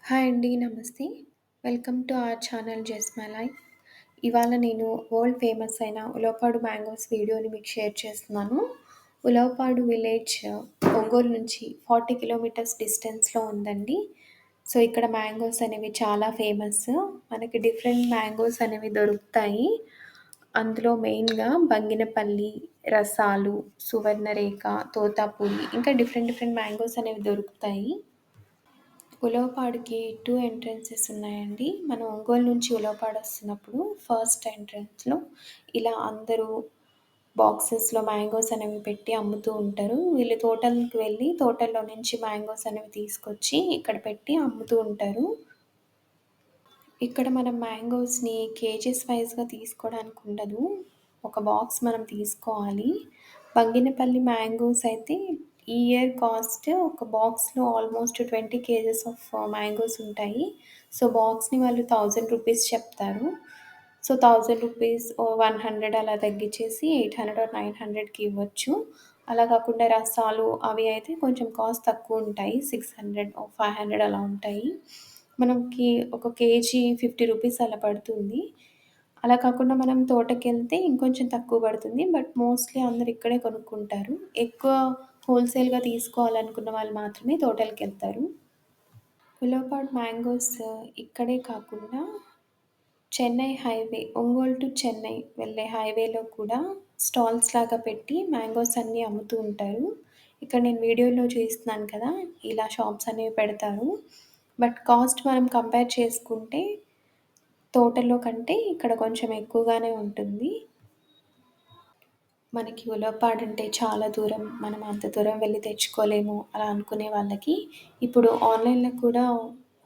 Hi అండి. నమస్తే. Welcome to our channel just my life. ఇవాళ నేను వరల్డ్ ఫేమస్ అయిన ఉలవపాడు మ్యాంగోస్ వీడియోని మీకు షేర్ చేస్తున్నాను. ఉలవపాడు విలేజ్ ఒంగోలు నుంచి 40 కిలోమీటర్స్ డిస్టెన్స్‌లో ఉందండి. సో, ఇక్కడ మ్యాంగోస్ అనేవి చాలా ఫేమస్. మనకి డిఫరెంట్ మ్యాంగోస్ అనేవి దొరుకుతాయి. అందులో మెయిన్‌గా బంగినపల్లి, రసాలు, సువర్ణరేఖ, తోతాపురి ఇంకా డిఫరెంట్ డిఫరెంట్ మ్యాంగోస్ అనేవి దొరుకుతాయి. ఉలవపాడుకి 2 ఎంట్రన్సెస్ ఉన్నాయండి. మనం ఒంగోలు నుంచి ఉలవపాడు వస్తున్నప్పుడు ఫస్ట్ ఎంట్రన్స్‌లో ఇలా అందరూ బాక్సెస్‌లో మ్యాంగోస్ అనేవి పెట్టి అమ్ముతూ ఉంటారు. వీళ్ళు తోటలకు వెళ్ళి తోటల్లో నుంచి మ్యాంగోస్ అనేవి తీసుకొచ్చి ఇక్కడ పెట్టి అమ్ముతూ ఉంటారు. ఇక్కడ మనం మ్యాంగోస్‌ని కేజీస్ వైస్‌గా తీసుకోవడానికి ఉండదు. ఒక బాక్స్ మనం తీసుకోవాలి. బంగినపల్లి మ్యాంగోస్ అయితే ఈ ఇయర్ కాస్ట్ ఒక బాక్స్‌లో ఆల్మోస్ట్ 20 కేజెస్ ఆఫ్ మ్యాంగోస్ ఉంటాయి. సో, బాక్స్‌ని వాళ్ళు రూ. 1000 చెప్తారు. సో, రూ. 1000 ఓ 100 అలా తగ్గించేసి 800 ఆర్ 900కి ఇవ్వచ్చు. అలా కాకుండా రసాలు అవి అయితే కొంచెం కాస్ట్ తక్కువ ఉంటాయి. 600 ఓ 500 అలా ఉంటాయి. మనకి ఒక కేజీ రూ. 50 అలా పడుతుంది. అలా కాకుండా మనం తోటకెళ్తే ఇంకొంచెం తక్కువ పడుతుంది. బట్ మోస్ట్‌లీ అందరూ ఇక్కడే కొనుక్కుంటారు. ఎక్కువ హోల్‌సేల్‌గా తీసుకోవాలనుకున్న వాళ్ళు మాత్రమే తోటలకెళ్తారు. ఉలవపాడు మ్యాంగోస్ ఇక్కడే కాకుండా చెన్నై హైవే ఒంగోలు టు చెన్నై వెళ్ళే హైవేలో కూడా స్టాల్స్ లాగా పెట్టి మ్యాంగోస్ అన్నీ అమ్ముతూ ఉంటారు. ఇక్కడ నేను వీడియోలో చూపిస్తున్నాను కదా! ఇలా షాప్స్ అనేవి పెడతారు. బట్ కాస్ట్ మనం కంపేర్ చేసుకుంటే తోటలో కంటే ఇక్కడ కొంచెం ఎక్కువగానే ఉంటుంది. మనకి ఉలవపాడంటే చాలా దూరం, మనం అంత దూరం వెళ్లి తెచ్చుకోలేము అలా అనుకునే వాళ్ళకి ఇప్పుడు ఆన్‌లైన్‌లో కూడా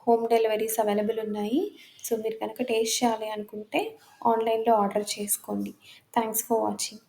హోమ్ డెలివరీస్ అవైలబుల్ ఉన్నాయి. సో, మీరు కనుక టేస్ట్ చేయాలి అనుకుంటే ఆన్‌లైన్‌లో ఆర్డర్ చేసుకోండి. Thanks for watching.